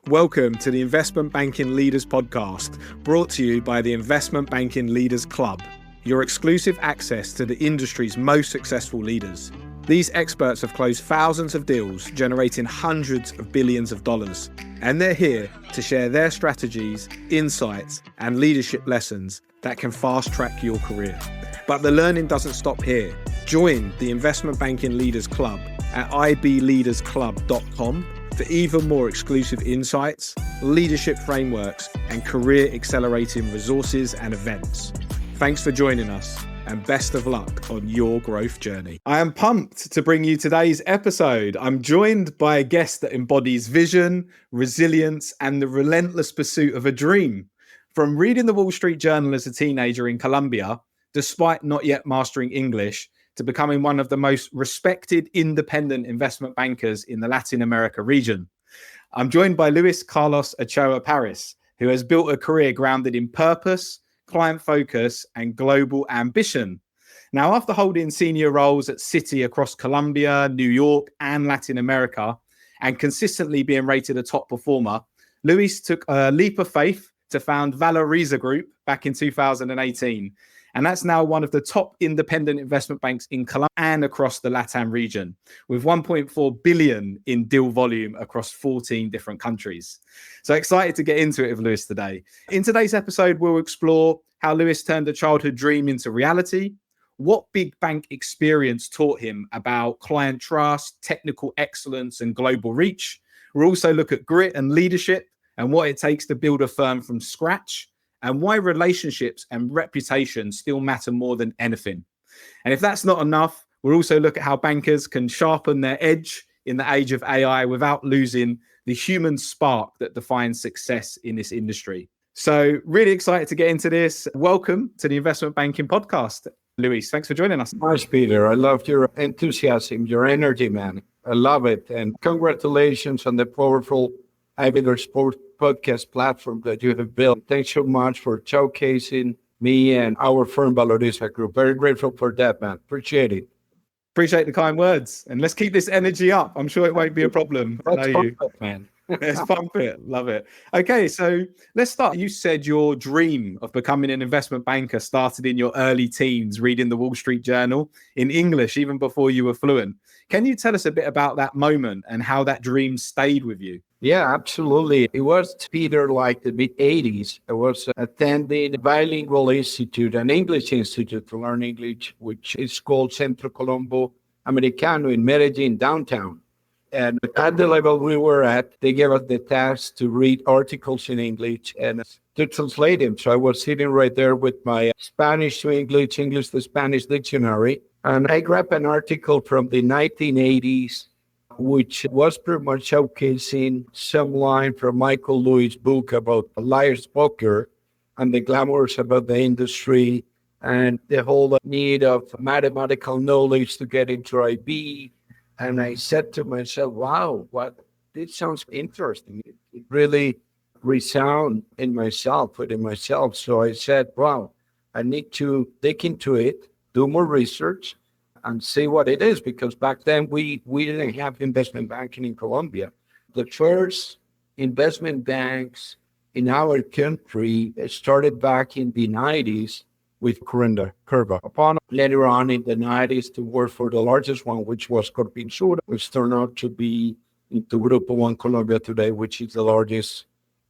Welcome to the Investment Banking Leaders Podcast, brought to you by the Investment Banking Leaders Club, your exclusive access to the industry's most successful leaders. These experts have closed thousands of deals, generating hundreds of billions of dollars, and they're here to share their strategies, insights, and leadership lessons that can fast-track your career. But the learning doesn't stop here. Join the Investment Banking Leaders Club at ibleadersclub.com for even more exclusive insights, leadership frameworks, and career accelerating resources and events. Thanks for joining us, and best of luck on your growth journey. I am pumped to bring you today's episode. I'm joined by a guest that embodies vision, resilience, and the relentless pursuit of a dream. From reading the Wall Street Journal as a teenager in Colombia, despite not yet mastering English, to becoming one of the most respected independent investment bankers in the Latin America region. I'm joined by Luis Carlos Ochoa Paris, who has built a career grounded in purpose, client focus, and global ambition. Now, after holding senior roles at Citi across Colombia, New York, and Latin America, and consistently being rated a top performer, Luis took a leap of faith to found Valoriza Group back in 2018. And that's now one of the top independent investment banks in Colombia and across the LATAM region, with 1.4 billion in deal volume across 14 different countries. So excited to get into it with Luis today. In today's episode, we'll explore how Luis turned a childhood dream into reality, what big bank experience taught him about client trust, technical excellence, and global reach. We'll also look at grit and leadership and what it takes to build a firm from scratch, and why relationships and reputation still matter more than anything. And if that's not enough, we'll also look at how bankers can sharpen their edge in the age of AI without losing the human spark that defines success in this industry. So really excited to get into this. Welcome to the Investment Banking Podcast. Luis, thanks for joining us. Nice, Peter. I love your enthusiasm, your energy, man. I love it. And congratulations on the powerful Ivy Sport podcast platform that you have built. Thanks so much for showcasing me and our firm Valoriza Group. Very grateful for that, man. Appreciate it. Appreciate the kind words. And let's keep this energy up. I'm sure it won't be a problem. Let's pump it, man. Let's pump it. Love it. Okay, so let's start. You said your dream of becoming an investment banker started in your early teens, reading the Wall Street Journal in English, even before you were fluent. Can you tell us a bit about that moment and how that dream stayed with you? Yeah, absolutely. It was, Peter, like the mid-'80s. I was attending a bilingual institute, an English institute to learn English, which is called Centro Colombo Americano in Medellin, downtown. And at the level we were at, they gave us the task to read articles in English and to translate them. So I was sitting right there with my Spanish to English, English to Spanish dictionary. And I grabbed an article from the 1980s, which was pretty much showcasing some line from Michael Lewis' book about liar's poker and the glamours about the industry and the whole need of mathematical knowledge to get into IB. And I said to myself, wow, this sounds interesting. It really resounded in myself, within myself. So I said, wow, I need to dig into it, do more research, and see what it is. Because back then, we didn't have investment banking in Colombia. The first investment banks in our country started back in the 90s with Curva. Upon later on in the 90s to work for the largest one, which was Corpinsura, which turned out to be into Grupo One Colombia today, which is the largest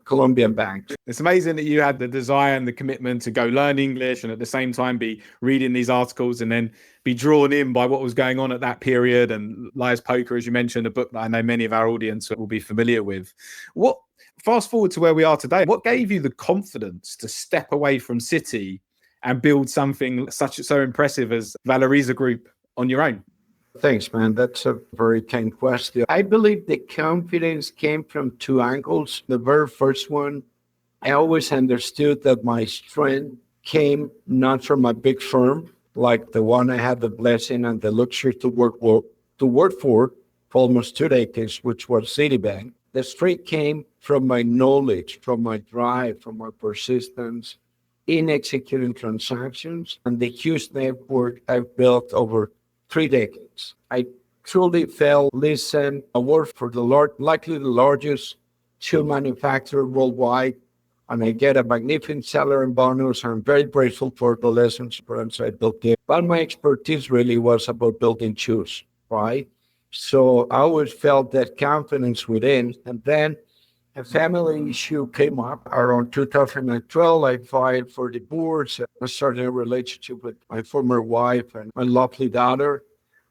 Colombian bank. It's amazing that you had the desire and the commitment to go learn English and at the same time be reading these articles and then be drawn in by what was going on at that period. And Liar's Poker, as you mentioned, a book that I know many of our audience will be familiar with. Fast forward to where we are today, what gave you the confidence to step away from Citi and build something so impressive as Valoriza Group on your own? Thanks, man. That's a very kind question. I believe the confidence came from two angles. The very first one, I always understood that my strength came not from a big firm, like the one I had the blessing and the luxury to work for almost 2 decades, which was Citibank. The strength came from my knowledge, from my drive, from my persistence in executing transactions and the huge network I've built over 3 decades. I truly felt, listen, I work for likely the largest 2 manufacturers worldwide, and I get a magnificent salary and bonus. I'm very grateful for the lessons I built there. But my expertise really was about building shoes, right? So I always felt that confidence within. And then a family issue came up around 2012. I filed for divorce. I started a relationship with my former wife and my lovely daughter,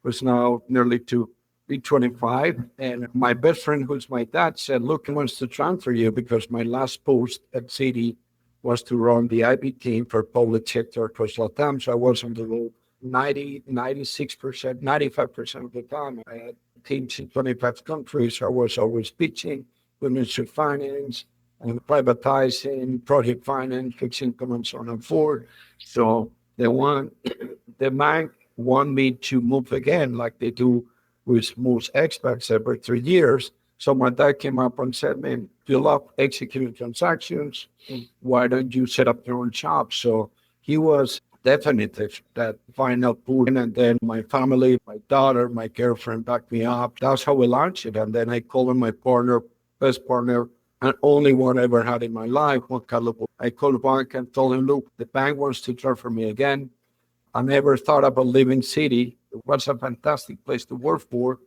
who's now nearly to be 25. And my best friend, who's my dad, said, look, he wants to transfer you because my last post at Citi was to run the IB team for public sector across Latam. So I was on the road 96%, 95% of the time. I had teams in 25 countries. I was always pitching women's finance and privatizing, project finance, fixed income, and so on and forth. So the bank want me to move again, like they do with most expats every 3 years. So my dad came up and said, man, you love executing transactions. Why don't you set up your own shop? So he was definitive that final pull. And then my family, my daughter, my girlfriend backed me up. That's how we launched it. And then I called him my partner, best partner, and only one I ever had in my life, Juan Carlos. I called the bank and told him, look, the bank wants to transfer me again. I never thought about leaving Citi. It was a fantastic place to work for.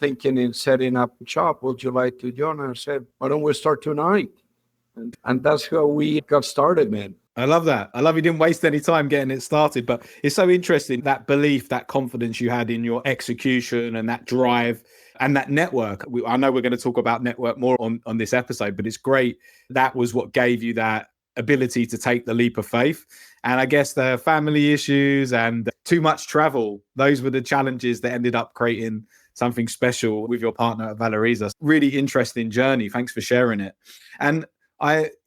Thinking in setting up a shop, would you like to join? I said, why don't we start tonight? And that's how we got started, man. I love that. I love you didn't waste any time getting it started, but it's so interesting, that belief, that confidence you had in your execution and that drive and that network. I know we're going to talk about network more on this episode, but it's great. That was what gave you that ability to take the leap of faith. And I guess the family issues and too much travel, those were the challenges that ended up creating something special with your partner at Valoriza. Really interesting journey. Thanks for sharing it. And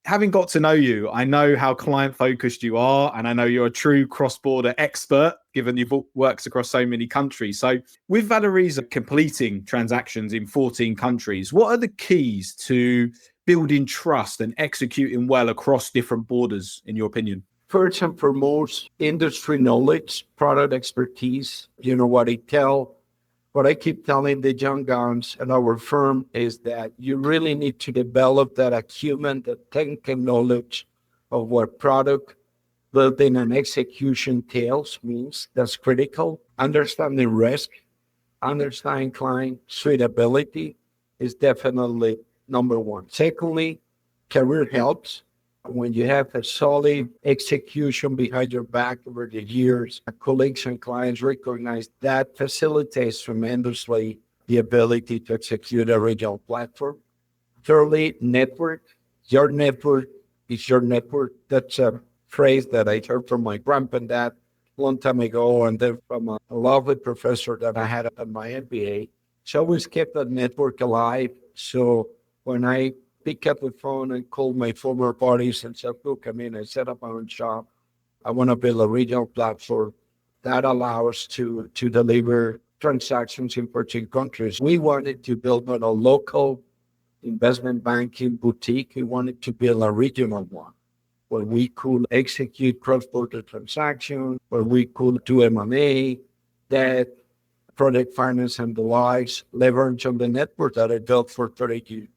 having got to know you, I know how client-focused you are, and I know you're a true cross-border expert, given you've worked across so many countries. So with Valoriza completing transactions in 14 countries, what are the keys to building trust and executing well across different borders, in your opinion? First and foremost, industry knowledge, product expertise. You know what I keep telling the young guns at our firm is that you really need to develop that acumen, that technical knowledge of what product building and execution entails means. That's critical. Understanding risk, understanding client suitability is definitely number one. Secondly, career helps. When you have a solid execution behind your back over the years, colleagues and clients recognize that facilitates tremendously the ability to execute a regional platform. Thirdly, network. Your network is your network. That's a phrase that I heard from my grandpa and dad a long time ago, and then from a lovely professor that I had at my MBA. So I always kept that network alive. So when I pick up the phone and call my former parties and said, look, I set up my own shop. I want to build a regional platform that allows to deliver transactions in 14 countries. We wanted to build not a local investment banking boutique. We wanted to build a regional one where we could execute cross-border transactions, where we could do M&A, debt, project finance, and the likes, leverage on the network that I built for 32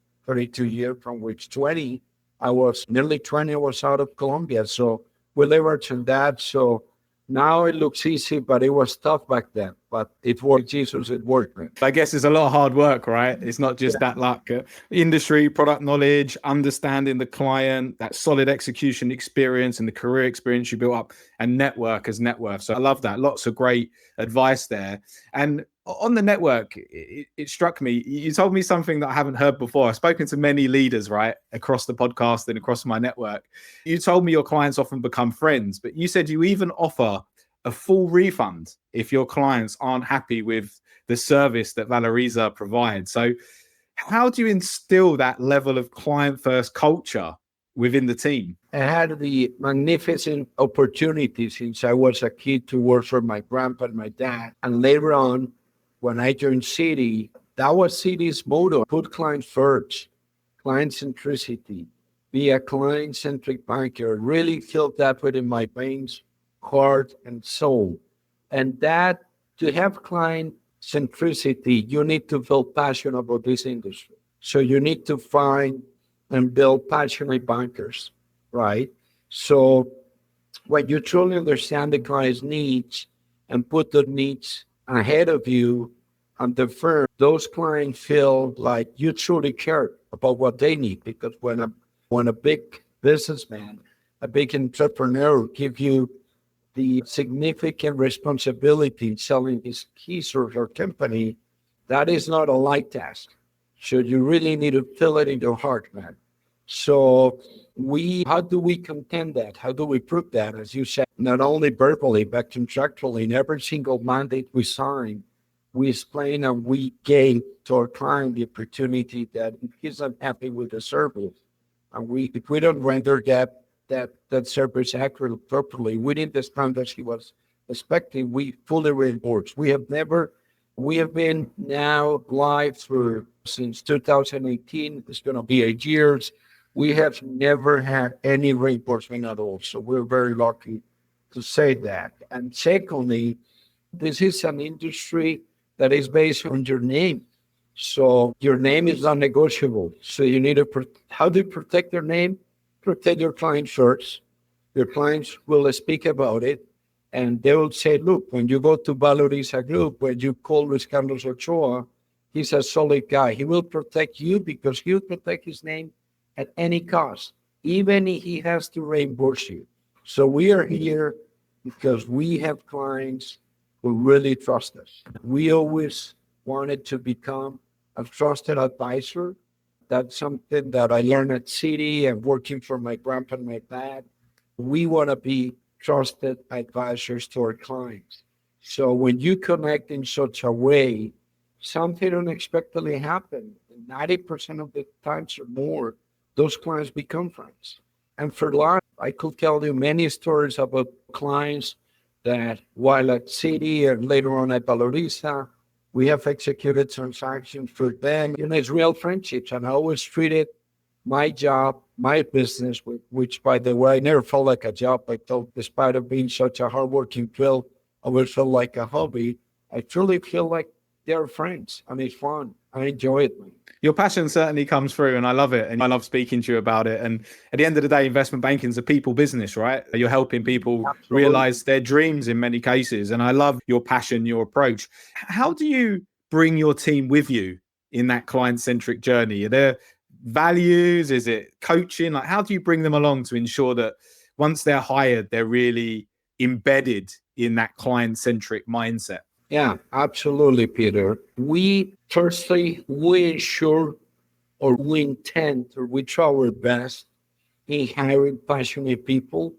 years, from which nearly 20 I was out of Colombia. So we leveraged on that. So now it looks easy, but it was tough back then. But it worked, Jesus, it worked. I guess it's a lot of hard work, right? It's not just that luck. Industry, product knowledge, understanding the client, that solid execution experience and the career experience you built up, and network as net worth. So I love that. Lots of great advice there. And on the network, it struck me. You told me something that I haven't heard before. I've spoken to many leaders, right, across the podcast and across my network. You told me your clients often become friends, but you said you even offer a full refund if your clients aren't happy with the service that Valoriza provides. So how do you instill that level of client-first culture within the team? I had the magnificent opportunity since I was a kid to work for my grandpa and my dad. And later on, when I joined Citi, that was Citi's motto: put clients first, client centricity, be a client-centric banker. Really feel that within my veins, heart, and soul. And that, to have client centricity, you need to feel passionate about this industry. So you need to find and build passionate bankers, right? So when you truly understand the client's needs and put the needs ahead of you and the firm, those clients feel like you truly care about what they need. Because when a big businessman, a big entrepreneur give you the significant responsibility in selling his or her company, that is not a light task. So you really need to feel it in your heart, man. So how do we contend that? How do we prove that? As you said, not only verbally, but contractually, in every single mandate we sign, we explain and we gain to our client the opportunity that if he's unhappy with the service, and if we don't render that service accurately, properly, within the standards he was expecting, we fully reimburse. We have been now live since 2018. It's going to be 8 years. We have never had any reimbursement at all. So we're very lucky to say that. And secondly, this is an industry that is based on your name. So your name is non-negotiable. So you need how do you protect your name? Protect your client first. Your clients will speak about it. And they will say, look, when you go to Valoriza Group, when you call Luis Carlos Ochoa, he's a solid guy. He will protect you because he will protect his name at any cost, even if he has to reimburse you. So we are here because we have clients who really trust us. We always wanted to become a trusted advisor. That's something that I learned at Citi and working for my grandpa and my dad. We want to be trusted advisors to our clients. So when you connect in such a way, something unexpectedly happens. 90% of the times or more, those clients become friends. And for life, I could tell you many stories about clients that while at Citi and later on at Valoriza, we have executed transactions for them. It's real friendships. And I always treated my job, my business, which, by the way, I never felt like a job. I felt, despite of being such a hardworking field, I always felt like a hobby. I truly feel like they're friends, and it's fun. I enjoy it. Your passion certainly comes through, and I love it. And I love speaking to you about it. And at the end of the day, investment banking is a people business, right? You're helping people realize their dreams in many cases. And I love your passion, your approach. How do you bring your team with you in that client-centric journey? Are there values? Is it coaching? Like, how do you bring them along to ensure that once they're hired, they're really embedded in that client-centric mindset? Yeah, absolutely, Peter. We ensure, or we intend, or we try our best in hiring passionate people.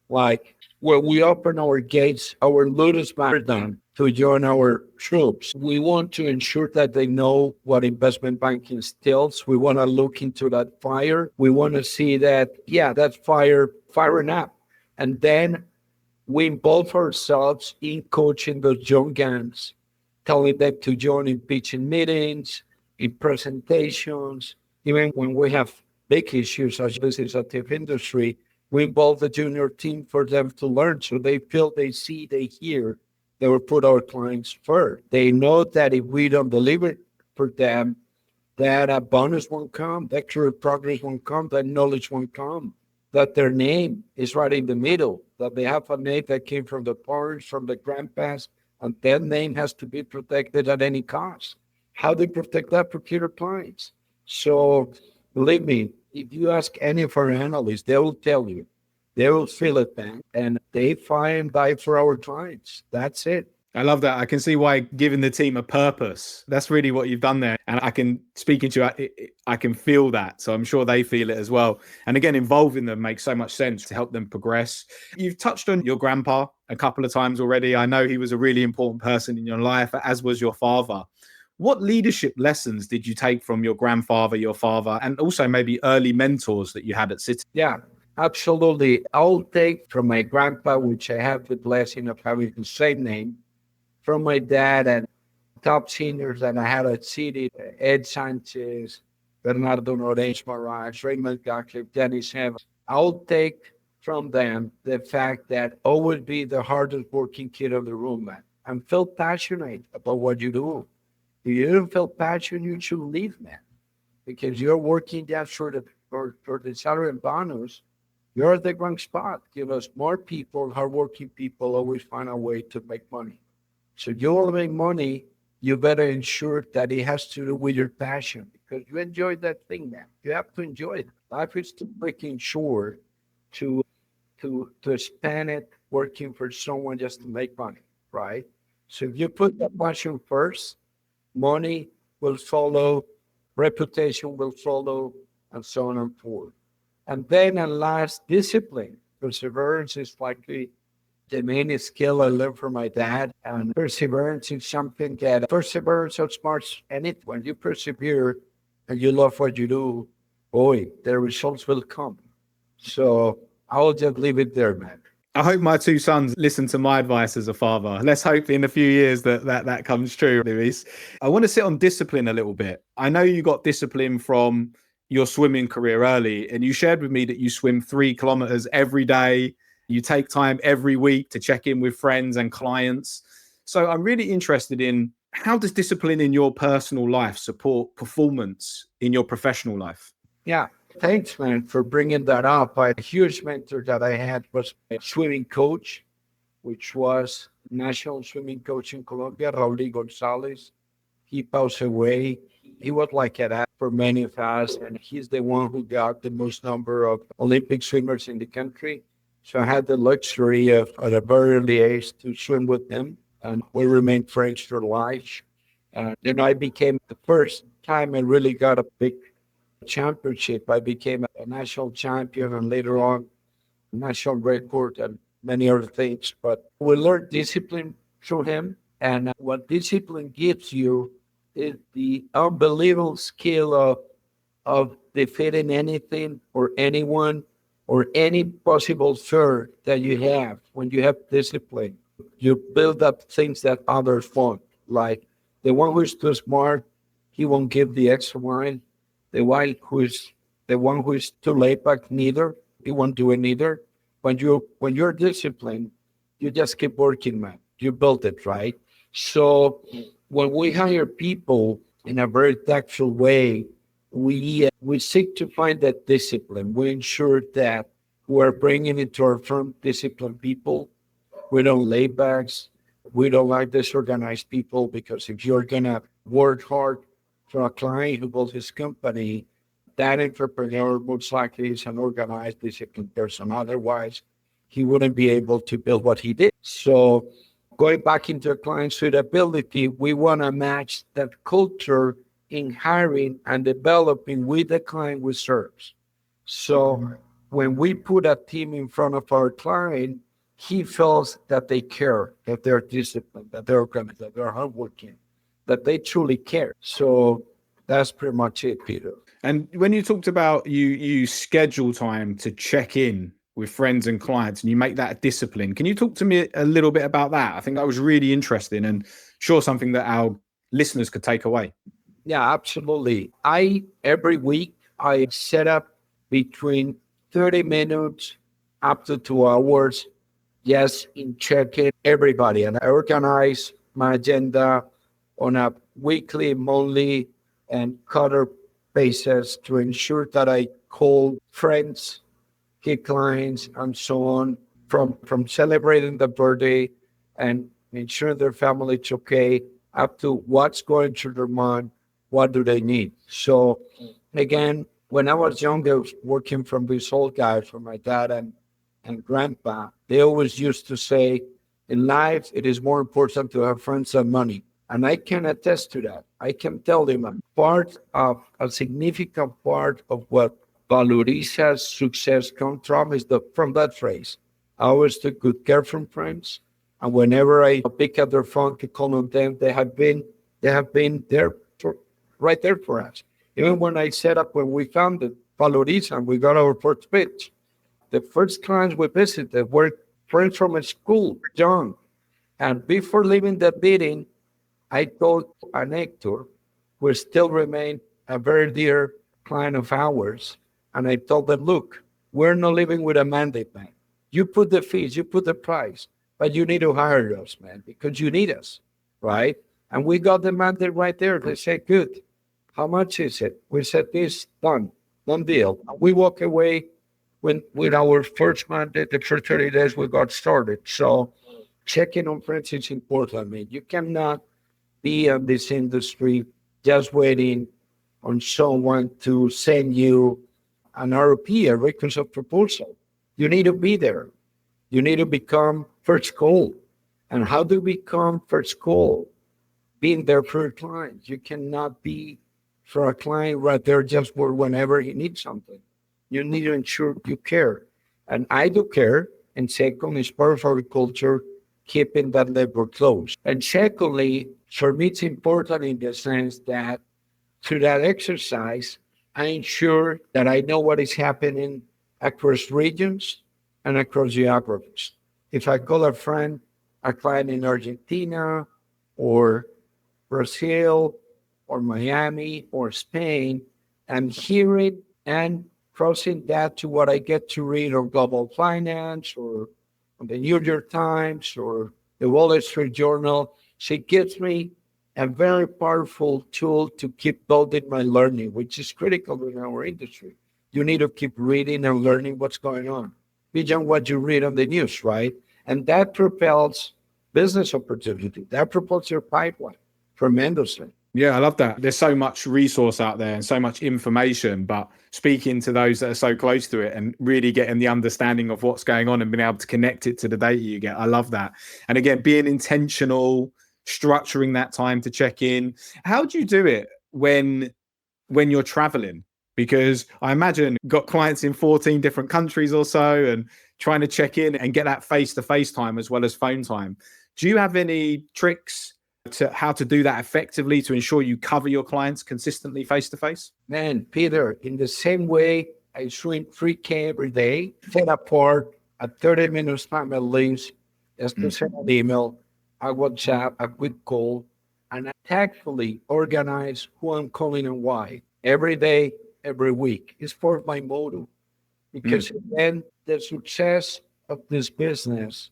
Like when we open our gates, our lotus paradigm to join our troops, we want to ensure that they know what investment banking instills. We want to look into that fire. We want to see that, that fire firing up. And then we involve ourselves in coaching those young guns, telling them to join in pitching meetings, in presentations. Even when we have big issues, as this is a tough industry, we involve the junior team for them to learn. So they feel, they see, they hear, they will put our clients first. They know that if we don't deliver for them, that a bonus won't come, that career progress won't come, that knowledge won't come, that their name is right in the middle, that they have a name that came from the parents, from the grandpas, and that name has to be protected at any cost. How do they protect that for future clients? So believe me, if you ask any of our analysts, they will tell you, they will feel it, man, and they fight and die for our clients. That's it. I love that. I can see why giving the team a purpose. That's really what you've done there. And I can, speaking to you, I can feel that. So I'm sure they feel it as well. And again, involving them makes so much sense to help them progress. You've touched on your grandpa a couple of times already. I know he was a really important person in your life, as was your father. What leadership lessons did you take from your grandfather, your father, and also maybe early mentors that you had at Citi? Yeah, absolutely. I'll take from my grandpa, which I have the blessing of having the same name, from my dad and top seniors that I had at Citi, Ed Sanchez, Bernardo Norenz Maraj, Raymond Gottlieb, Dennis Evans. I'll take from them the fact that always be the hardest working kid of the room, man, and feel passionate about what you do. If you don't feel passionate, you should leave, man, because you're working that sort of for the salary and bonus, you're at the wrong spot. Give us more people, hardworking people always find a way to make money. So you want to make money, you better ensure that it has to do with your passion because you enjoy that thing, man. You have to enjoy it. Life is too freaking short to spend it working for someone just to make money, right? So if you put that passion first, money will follow, reputation will follow, and so on and forth. And then, and last, discipline. Perseverance is likely the main skill I learned from my dad. And perseverance is something that perseverance outsmarts anything. When you persevere and you love what you do, boy, the results will come. So I'll just leave it there, man. I hope my two sons listen to my advice as a father. Let's hope in a few years that comes true, Luis. I want to sit on discipline a little bit. I know you got discipline from your swimming career early, and you shared with me that you swim 3 kilometers every day. You take time every week to check in with friends and clients. So I'm really interested in how does discipline in your personal life support performance in your professional life? Yeah. Thanks, man, for bringing that up. A huge mentor that I had was a swimming coach, which was national swimming coach in Colombia, Raul Gonzalez. He passed away. He was like a dad for many of us, and he's the one who got the most number of Olympic swimmers in the country. So I had the luxury of, at a very early age, to swim with him, and we remained friends for life. I became the first time I really got a big championship. I became a national champion and later on national record and many other things. But we learned discipline through him. And what discipline gives you is the unbelievable skill of defeating anything or anyone or any possible fear that you have when you have discipline. You build up things that others won't. Like the one who's too smart, he won't give the extra mile. The one who is too laid back, neither. He won't do it neither. When you're disciplined, you just keep working, man. You build it, right? So when we hire people in a very tactful way, we seek to find that discipline. We ensure that we're bringing into our firm disciplined people. We don't lay backs. We don't like disorganized people because if you're gonna work hard for a client who built his company, that entrepreneur most likely is an organized, disciplined person. Otherwise, he wouldn't be able to build what he did. So going back into client suitability, we want to match that culture in hiring and developing with the client we serve. So when we put a team in front of our client, he feels that they care, that they're disciplined, that they're organized, that they're hardworking, that they truly care. So that's pretty much it, Peter. And when you talked about you schedule time to check in with friends and clients and you make that a discipline, can you talk to me a little bit about that? I think that was really interesting and sure something that our listeners could take away. Yeah, absolutely. Every week, I set up between 30 minutes up to 2 hours, just in checking everybody. And I organize my agenda on a weekly, monthly, and quarter basis to ensure that I call friends, key clients, and so on, from celebrating the birthday and ensuring their family is okay, up to what's going through their mind, what do they need. So again, when I was younger, I was working from these old guys, from my dad and grandpa, they always used to say, in life, it is more important to have friends than money. And I can attest to that. I can tell them a significant part of what Valoriza's success comes from is from that phrase. I always took good care from friends. And whenever I pick up their phone to call on them, they have been there right there for us. Even when we founded Valoriza and we got our first pitch, the first clients we visited were friends from a school, young. And before leaving the meeting, I told an actor who still remained a very dear client of ours, and I told them, look, we're not living with a mandate, man. You put the fees, you put the price, but you need to hire us, man, because you need us, right? And we got the mandate right there. They said, good. How much is it? We said, this, done. one deal. We walk away with our first month, the first 30 days we got started. So checking on friends is important. I mean, you cannot be in this industry just waiting on someone to send you an RP, a request of proposal. You need to be there. You need to become first call. And how do you become first call? Being there for a client. You cannot be for a client right there just for whenever he needs something. You need to ensure you care. And I do care. And second, is part of our culture, keeping that level close. And secondly, for me, it's important in the sense that through that exercise, I ensure that I know what is happening across regions and across geographies. If I call a client in Argentina or Brazil or Miami or Spain, I'm hearing and crossing that to what I get to read on Global Finance or on the New York Times or the Wall Street Journal. So it gives me a very powerful tool to keep building my learning, which is critical in our industry. You need to keep reading and learning what's going on beyond what you read on the news, right? And that propels business opportunity. That propels your pipeline tremendously. Yeah, I love that. There's so much resource out there and so much information, but speaking to those that are so close to it and really getting the understanding of what's going on and being able to connect it to the data you get. I love that. And again, being intentional, structuring that time to check in. How do you do it when you're traveling? Because I imagine got clients in 14 different countries or so and trying to check in and get that face-to-face time as well as phone time. Do you have any tricks to how to do that effectively to ensure you cover your clients consistently face-to-face? Man, Peter, in the same way I swim 3K every day, set apart a 30 minutes time at least, just to send an email, a WhatsApp, a quick call, and I tactfully organize who I'm calling and why every day, every week. It's part of my motto because then the success of this business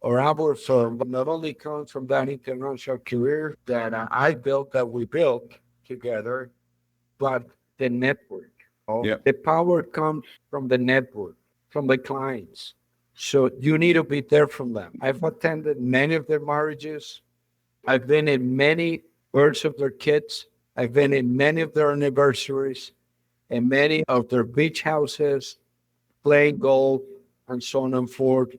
or our firm not only comes from that international career that I built, that we built together, but the network. Yeah. The power comes from the network, from the clients. So you need to be there from them. I've attended many of their marriages. I've been in many births of their kids. I've been in many of their anniversaries and many of their beach houses, playing golf, and so on and forth.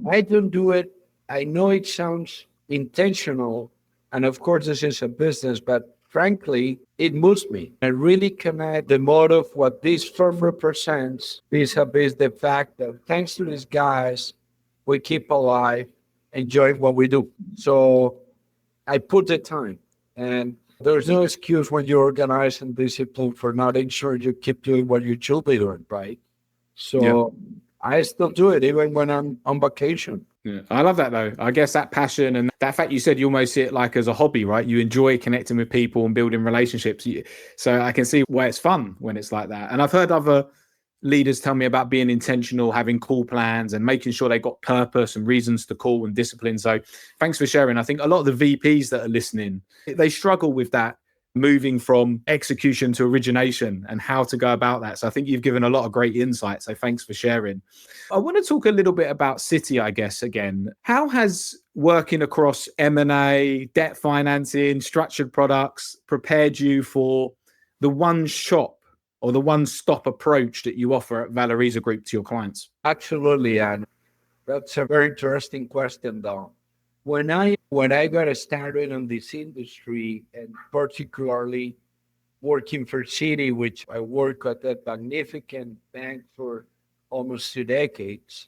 I don't do it. I know it sounds intentional. And of course, this is a business, but frankly, it moves me. I really connect the motive, what this firm represents, vis-a-vis the fact that thanks to these guys, we keep alive, enjoying what we do. So I put the time, and there's no excuse when you're organized and disciplined for not ensuring you keep doing what you should be doing, right? So I still do it even when I'm on vacation. Yeah, I love that though. I guess that passion and that fact you said you almost see it like as a hobby, right? You enjoy connecting with people and building relationships. So I can see why it's fun when it's like that. And I've heard other leaders tell me about being intentional, having call plans and making sure they got purpose and reasons to call and discipline. So thanks for sharing. I think a lot of the VPs that are listening, they struggle with that, moving from execution to origination and how to go about that. So I think you've given a lot of great insight. So thanks for sharing. I want to talk a little bit about Citi, I guess, again. How has working across M&A, debt financing, structured products prepared you for the one shop or the one-stop approach that you offer at Valoriza Group to your clients? Absolutely, and that's a very interesting question, though. When I got started in this industry, and particularly working for Citi, which I worked at that magnificent bank for almost 2 decades,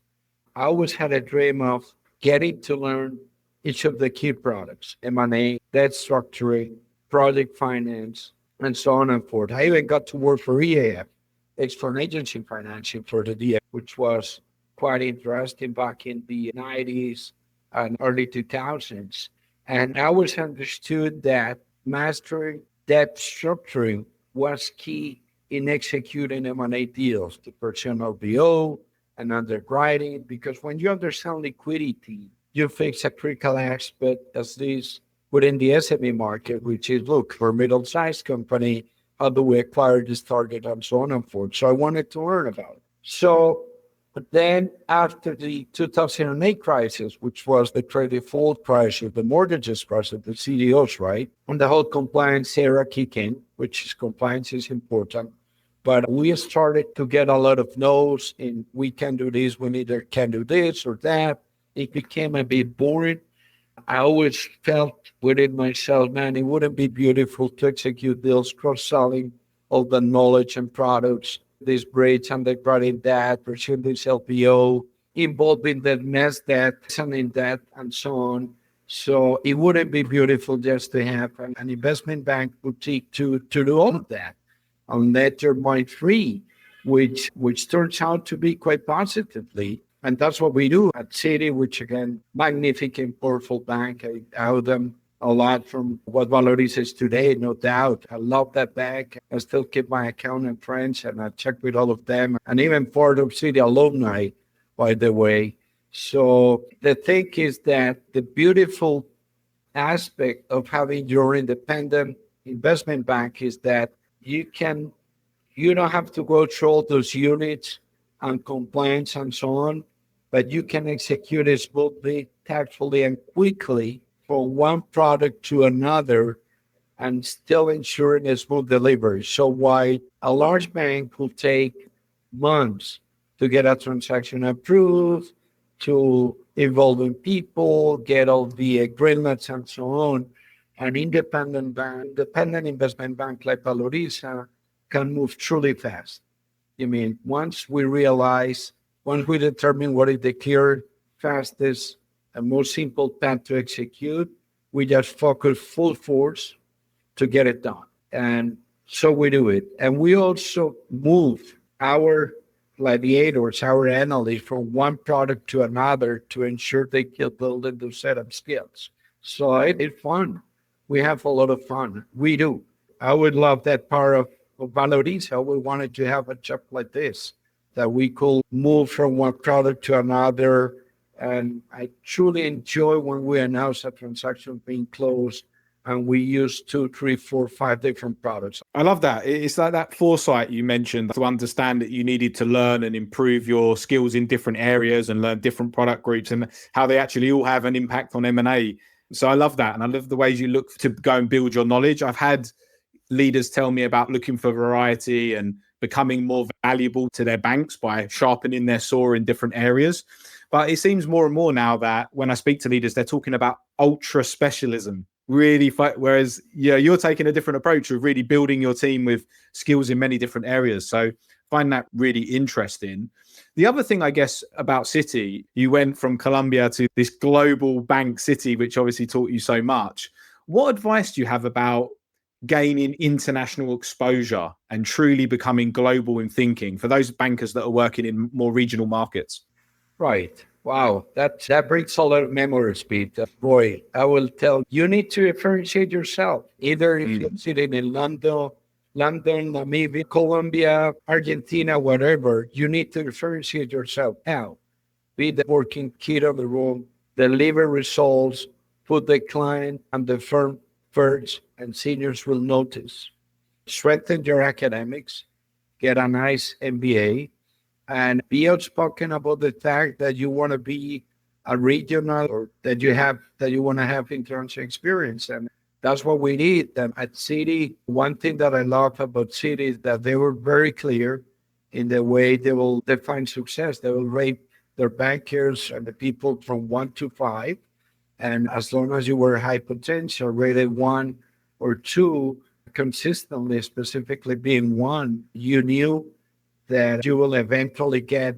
I always had a dream of getting to learn each of the key products: M&A, debt structuring, project finance, and so on and forth. I even got to work for EAF, external agency financing for the DF, which was quite interesting back in the 90s and early 2000s. And I always understood that mastering debt structuring was key in executing M&A deals, the purchase LBO and underwriting, because when you understand liquidity, you fix a critical aspect as this within the SME market, which is, look, for a middle-sized company, How do we acquire this target and so on and forth? So I wanted to learn about it. So, but then after the 2008 crisis, which was the trade default crisis, the mortgages crisis, the CDOs, right? And the whole compliance era kicked in, which is compliance is important. But we started to get a lot of no's in we can do this, we neither can do this or that. It became a bit boring. I always felt within myself, man, it wouldn't be beautiful to execute deals, cross-selling all the knowledge and products, this bridge and they brought in that, pursue this LPO, involved in the mess that, selling that, and so on. So it wouldn't be beautiful just to have an investment bank boutique to do all of that on letter point three, which turns out to be quite positively. And that's what we do at Citi, which again, magnificent, powerful bank. I owe them a lot from what Valoriza is today, no doubt. I love that bank. I still keep my account and friends and I check with all of them and even part of Citi alumni, by the way. So the thing is that the beautiful aspect of having your independent investment bank is that you don't have to go through all those units and compliance and so on, but you can execute it smoothly, tactfully, and quickly from one product to another and still ensuring a smooth delivery. So while a large bank will take months to get a transaction approved, to involving people, get all the agreements and so on, an independent investment bank like Valoriza can move truly fast. I mean, once we determine what is the clear, fastest, and most simple path to execute, we just focus full force to get it done. And so we do it. And we also move our gladiators, our analysts, from one product to another to ensure they can build into set of skills. So it's fun. We have a lot of fun. We do. I would love that part of Valoriza. We wanted to have a job like this, that we could move from one product to another. And I truly enjoy when we announce a transaction being closed and we use 2, 3, 4, 5 different products. I love that. It's like that foresight you mentioned to understand that you needed to learn and improve your skills in different areas and learn different product groups and how they actually all have an impact on M&A. So I love that. And I love the ways you look to go and build your knowledge. I've had leaders tell me about looking for variety and becoming more valuable to their banks by sharpening their saw in different areas. But it seems more and more now that when I speak to leaders, they're talking about ultra specialism. Really, whereas you're taking a different approach of really building your team with skills in many different areas. So I find that really interesting. The other thing, I guess, about Citi, you went from Colombia to this global bank Citi, which obviously taught you so much. What advice do you have about gaining international exposure and truly becoming global in thinking for those bankers that are working in more regional markets? Right. Wow. That brings a lot of memories, Pete. Boy, I will tell you need to differentiate yourself. Either if you're sitting in London, Namibia, Colombia, Argentina, whatever, you need to differentiate yourself. How? Be the working kid on the room, deliver results, put the client and the firm first, and seniors will notice. Strengthen your academics, get a nice MBA, and be outspoken about the fact that you want to be a regional or that you want to have international experience. And that's what we need. And at Citi, one thing that I love about Citi is that they were very clear in the way they will define success. They will rate their bankers and the people from 1 to 5. And as long as you were high potential, rated 1 or 2, consistently, specifically being 1, you knew that you will eventually get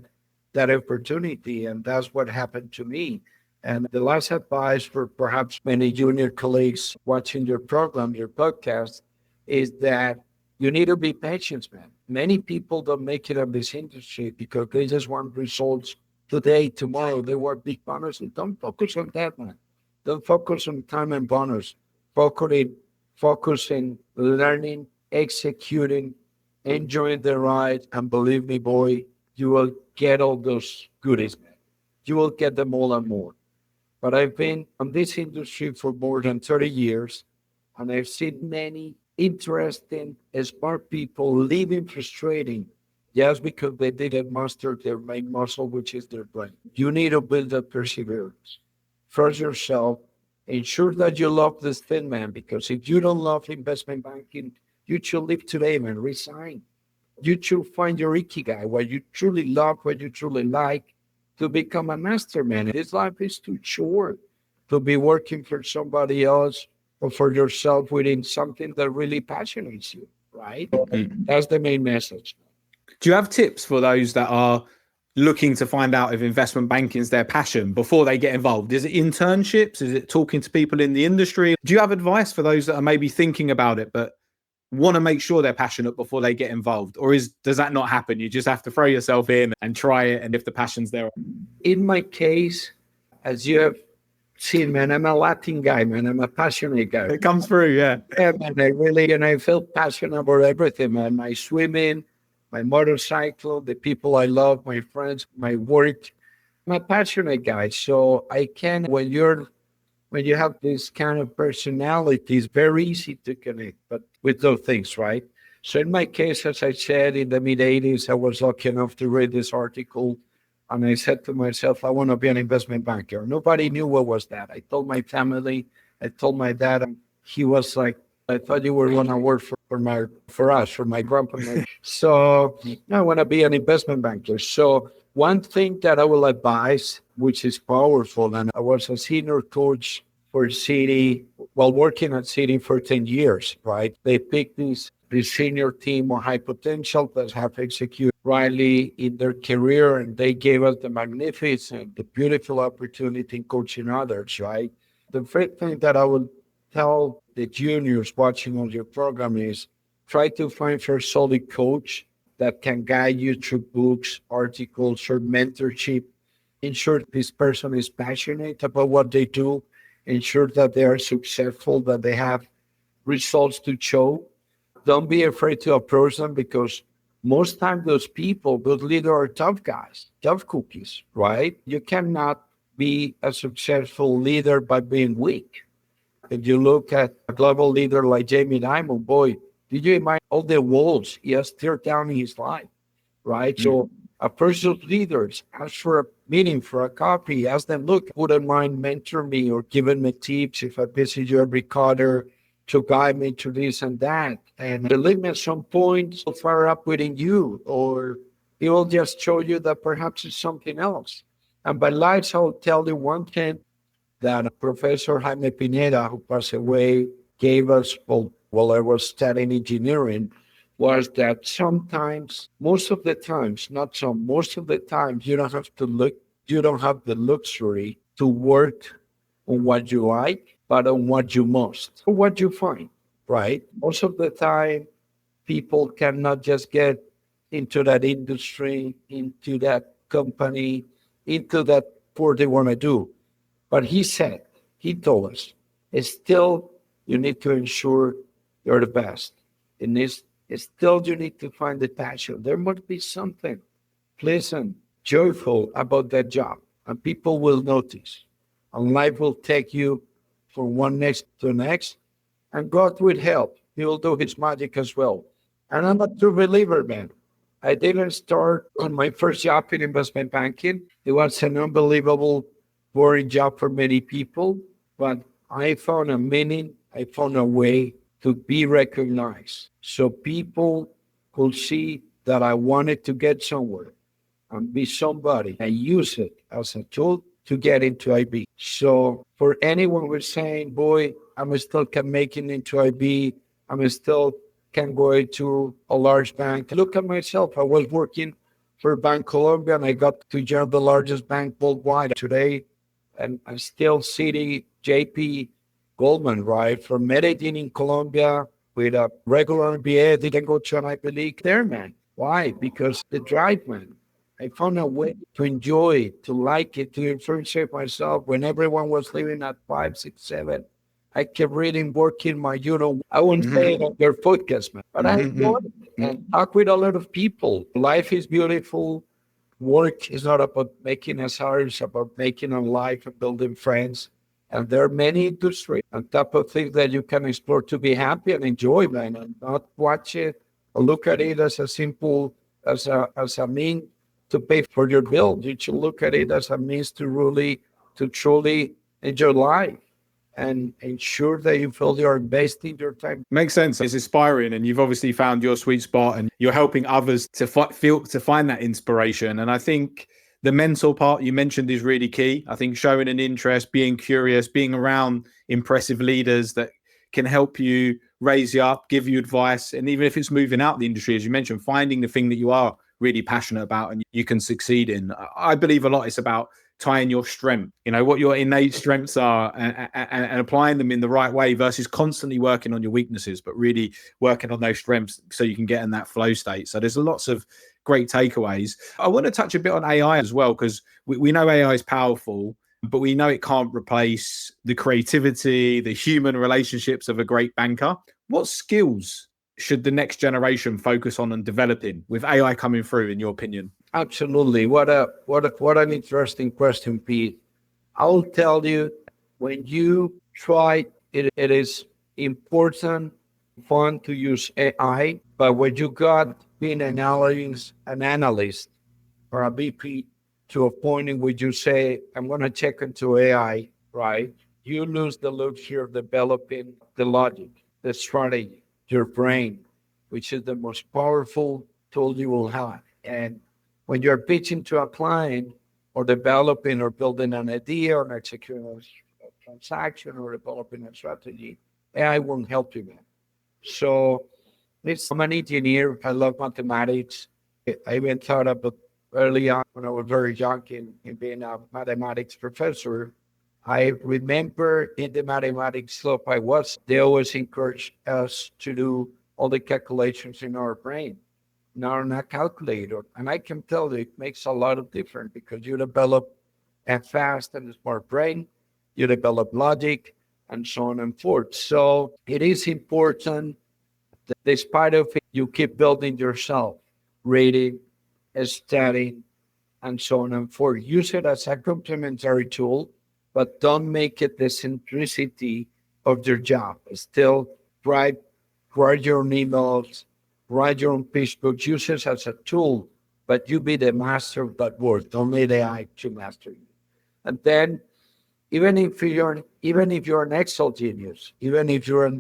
that opportunity. And that's what happened to me. And the last advice for perhaps many junior colleagues watching your program, your podcast, is that you need to be patient, man. Many people don't make it in this industry because they just want results today, tomorrow. They want big bonuses. Don't focus on that, man. Don't focus on time and bonus. Focus in learning, executing, enjoying the ride, and believe me, boy, you will get all those goodies, man. You will get them all and more. But I've been in this industry for more than 30 years, and I've seen many interesting, smart people living frustrating just because they didn't master their main muscle, which is their brain. You need to build that perseverance. Trust yourself. Ensure that you love this thing, man, because if you don't love investment banking, you should leave today, man. Resign. You should find your ikigai, what you truly love, what you truly like, to become a master, man. This life is too short to be working for somebody else or for yourself within something that really passionates you, right? That's the main message. Do you have tips for those that are looking to find out if investment banking is their passion before they get involved? Is it internships? Is it talking to people in the industry? Do you have advice for those that are maybe thinking about it but want to make sure they're passionate before they get involved? Or does that not happen? You just have to throw yourself in and try it, and if the passion's there. In my case, as you have seen, man, I'm a Latin guy, man. I'm a passionate guy. It comes through, yeah. Yeah, man, I feel passionate about everything, man. My swimming, my motorcycle, the people I love, my friends, my work. I'm a passionate guy. So I can, when you have this kind of personality, it's very easy to connect, but with those things, right? So in my case, as I said, in the mid-'80s, I was lucky enough to read this article, and I said to myself, I want to be an investment banker. Nobody knew what was that. I told my family, I told my dad, and he was like, I thought you were going to work for my grandpa. So I want to be an investment banker. So one thing that I will advise, which is powerful, and I was a senior coach for Citi, while working at Citi for 10 years, right? They picked this senior team of high potential that have executed rightly in their career, and they gave us the beautiful opportunity in coaching others, right? The first thing that I would tell the juniors watching on your program is try to find a solid coach that can guide you through books, articles, or mentorship. Ensure this person is passionate about what they do. Ensure that they are successful, that they have results to show. Don't be afraid to approach them, because most times those people, those leaders are tough guys, tough cookies, right? You cannot be a successful leader by being weak. If you look at a global leader like Jamie Dimon, boy, did you imagine all the walls he has teared down in his life, right? Mm-hmm. So approach those leaders, ask for a meeting, for a coffee, ask them, look, wouldn't mind mentor me or giving me tips if I visit you every quarter to guide me to this and that. And believe me, at some point, he'll fire up within you, or he will just show you that perhaps it's something else. And by life, I'll tell you one thing that Professor Jaime Pineda, who passed away, gave us while I was studying engineering, was that sometimes, most of the times, most of the times, you don't have the luxury to work on what you like, but on what you must, or what you find, right? Most of the time, people cannot just get into that industry, into that company, into that what they want to do. But he told us, still, you need to ensure you're the best. Still, you need to find the passion. There must be something pleasant, joyful about that job, and people will notice. And life will take you from one next to the next, and God will help. He will do his magic as well. And I'm a true believer, man. I didn't start on my first job in investment banking. It was an unbelievable, boring job for many people, but I found a meaning. I found a way to be recognized, so people could see that I wanted to get somewhere and be somebody, and use it as a tool to get into IB. So for anyone who's saying, boy, I'm still can make it into IB, I'm still can go into a large bank. Look at myself. I was working for Bank Colombia, and I got to join the largest bank worldwide today. And I'm still Citi, JP, Goldman, right? From Medellin in Colombia with a regular MBA, didn't go to an Ivy League there, man. Why? Because the drive, man. I found a way to enjoy it, to like it, to differentiate myself. When everyone was leaving at 5, 6, 7, I kept reading, working my, I wouldn't say it on your podcast, man, but I enjoyed it and talk with a lot of people. Life is beautiful. Work is not about making us hard, it's about making a life and building friends. And there are many industries on top of things that you can explore to be happy and enjoy, man, and not watch it or look at it as a simple, as a mean to pay for your bill. You should look at it as a means to truly enjoy life and ensure that you feel you're investing your time. Makes sense. It's inspiring, and you've obviously found your sweet spot, and you're helping others to find that inspiration. And I think the mentor part you mentioned is really key. I think showing an interest, being curious, being around impressive leaders that can help you raise you up, give you advice, and even if it's moving out the industry, as you mentioned, finding the thing that you are really passionate about and you can succeed in. I believe a lot it's about tying your strength, what your innate strengths are, and applying them in the right way versus constantly working on your weaknesses, but really working on those strengths so you can get in that flow state. So there's lots of great takeaways. I want to touch a bit on AI as well, because we know AI is powerful, but we know it can't replace the creativity, the human relationships of a great banker. What skills should the next generation focus on and developing with AI coming through, in your opinion? Absolutely. What an interesting question, Pete. I'll tell you, when you try it, it is important, fun to use AI, but when you got being an analyst or a VP to a point in which you say, I'm going to check into AI, right? You lose the luxury of developing the logic, the strategy, your brain, which is the most powerful tool you will have. And when you're pitching to a client or developing or building an idea or executing a transaction or developing a strategy, AI won't help you, man. So I'm an engineer. I love mathematics. I even thought about early on when I was very young in being a mathematics professor. I remember in the mathematics club they always encouraged us to do all the calculations in our brain, not on a calculator. And I can tell you it makes a lot of difference because you develop a fast and smart brain, you develop logic, and so on and forth. So it is important that despite of it, you keep building yourself, reading, studying, and so on and forth. Use it as a complementary tool, but don't make it the centricity of your job. Still write your own emails, write your own pitch books, use it as a tool, but you be the master of that word. Don't let AI to master you. And then even if you're an Excel genius, even if you're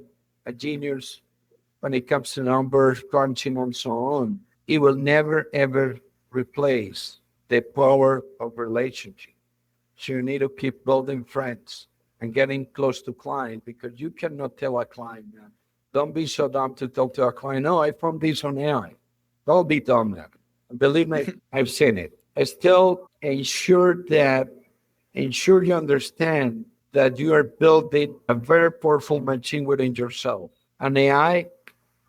a genius when it comes to numbers, crunching, and so on, it will never ever replace the power of relationship. So you need to keep building friends and getting close to client, because you cannot tell a client, man, don't be so dumb to talk to a client. No, I found this on AI. Don't be dumb, man. Believe me, I've seen it. I still ensure you understand that you are building a very powerful machine within yourself. An AI,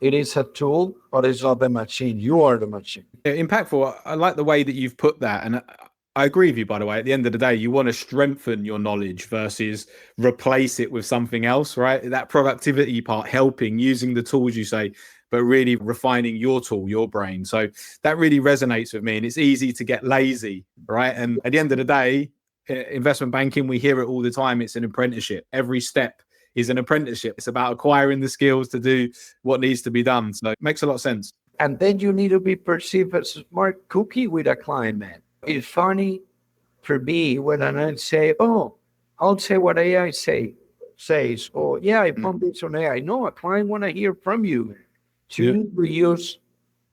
it is a tool, but it's not the machine. You are the machine. Impactful. I like the way that you've put that. And I agree with you, by the way. At the end of the day, you want to strengthen your knowledge versus replace it with something else, right? That productivity part, helping, using the tools you say, but really refining your tool, your brain. So that really resonates with me. And it's easy to get lazy, right? And at the end of the day, investment banking, we hear it all the time. It's an apprenticeship. Every step is an apprenticeship. It's about acquiring the skills to do what needs to be done. So it makes a lot of sense. And then you need to be perceived as a smart cookie with a client, man. It's funny for me when I say, I'll say what AI says. Oh, yeah, I found this on AI. No, a client want to hear from you. So you need to use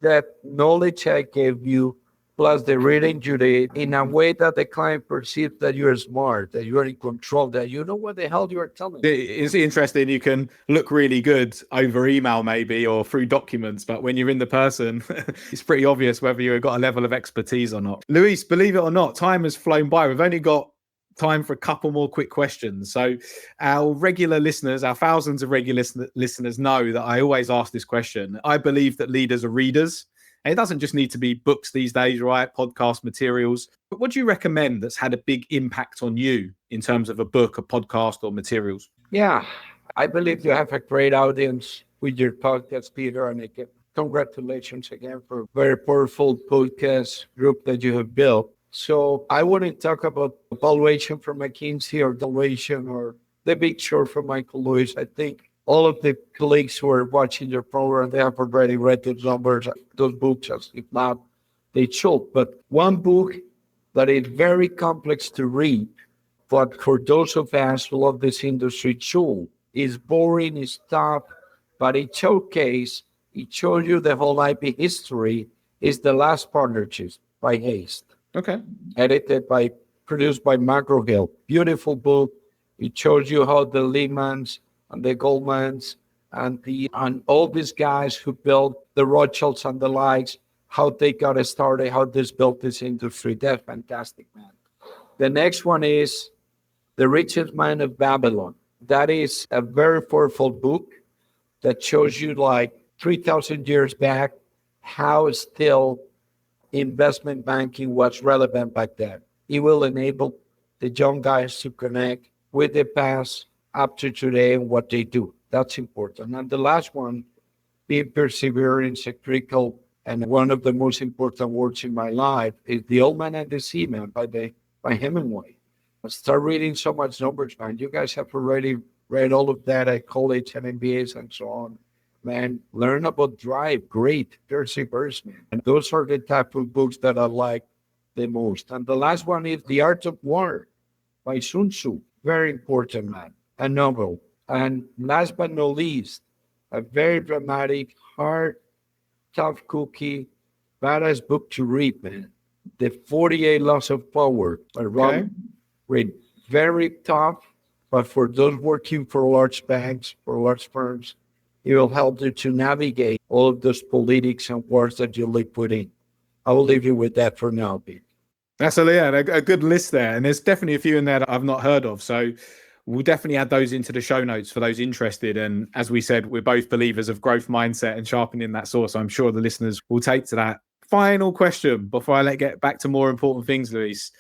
that knowledge I gave you plus the reading you did in a way that the client perceives that you're smart, that you're in control, that you know what the hell you're telling. It's interesting. You can look really good over email maybe or through documents, but when you're in the person, it's pretty obvious whether you've got a level of expertise or not. Luis, believe it or not, time has flown by. We've only got time for a couple more quick questions. So our regular listeners, our thousands of regular listeners know that I always ask this question. I believe that leaders are readers. And it doesn't just need to be books these days, right? Podcast materials. But what do you recommend that's had a big impact on you in terms of a book, a podcast, or materials? Yeah, I believe you have a great audience with your podcast, Peter. And again, congratulations again for a very powerful podcast group that you have built. So I wouldn't talk about valuation from McKinsey or valuation or the Big Short from Michael Lewis. I think all of the colleagues who are watching your program, they have already read those numbers, those books. If not, they should. But one book that is very complex to read, but for those of us who love this industry, should, is boring, it's tough, but it shows you the whole IP history, is The Last Partnerships by Haste. Okay. Produced by McGraw-Hill. Beautiful book. It shows you how the Lehmans and the Goldmans and all these guys who built the Rothschilds and the likes, how they got started, how this built this industry. That's fantastic, man. The next one is The Richest Man of Babylon. That is a very powerful book that shows you like 3,000 years back how still investment banking was relevant back then. It will enable the young guys to connect with the past up to today and what they do. That's important. And the last one, being perseverance, critical, and one of the most important words in my life is The Old Man and the Seaman by Hemingway. Start reading so much numbers, man. You guys have already read all of that at college and MBAs and so on. Man, learn about drive, great, perseverance, man. And those are the type of books that I like the most. And the last one is The Art of War by Sun Tzu. Very important, man. A novel. And last but not least, a very dramatic, hard, tough cookie, badass book to read, man. The 48 Laws of Power by Robert Reed. Very tough, but for those working for large banks, for large firms, it will help you to navigate all of those politics and wars that you put in. I will leave you with that for now, Pete. That's a good list there. And there's definitely a few in there that I've not heard of. So we'll definitely add those into the show notes for those interested. And as we said, we're both believers of growth mindset and sharpening that sword. So I'm sure the listeners will take to that. Final question before I get back to more important things, Luis.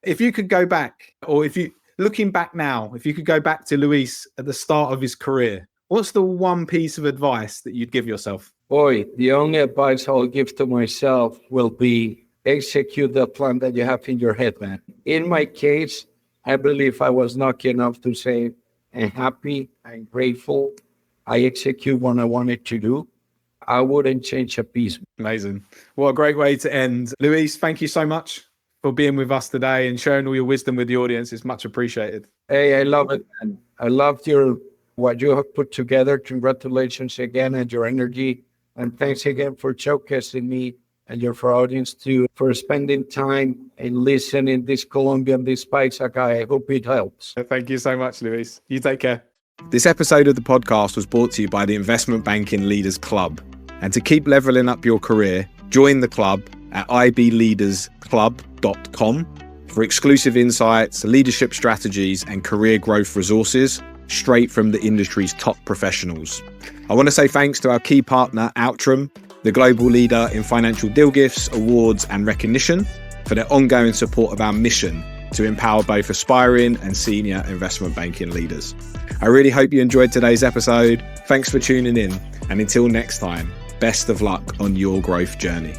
If you could go back, or looking back now, if you could go back to Luis at the start of his career, what's the one piece of advice that you'd give yourself? Boy, the only advice I'll give to myself will be execute the plan that you have in your head, man. In my case, I believe I was lucky enough to say, I'm happy, I'm grateful. I execute what I wanted to do. I wouldn't change a piece. Amazing. What a great way to end. Luis, thank you so much for being with us today and sharing all your wisdom with the audience. It's much appreciated. Hey, I love it, man. I loved what you have put together. Congratulations again and your energy. And thanks again for showcasing me and your audience too, for spending time and listening this Colombian, this Paisa guy. I hope it helps. Thank you so much, Luis. You take care. This episode of the podcast was brought to you by the Investment Banking Leaders Club. And to keep leveling up your career, join the club at ibleadersclub.com for exclusive insights, leadership strategies, and career growth resources straight from the industry's top professionals. I want to say thanks to our key partner, Outram, the global leader in financial deal gifts, awards, and recognition, for their ongoing support of our mission to empower both aspiring and senior investment banking leaders. I really hope you enjoyed today's episode. Thanks for tuning in. And until next time, best of luck on your growth journey.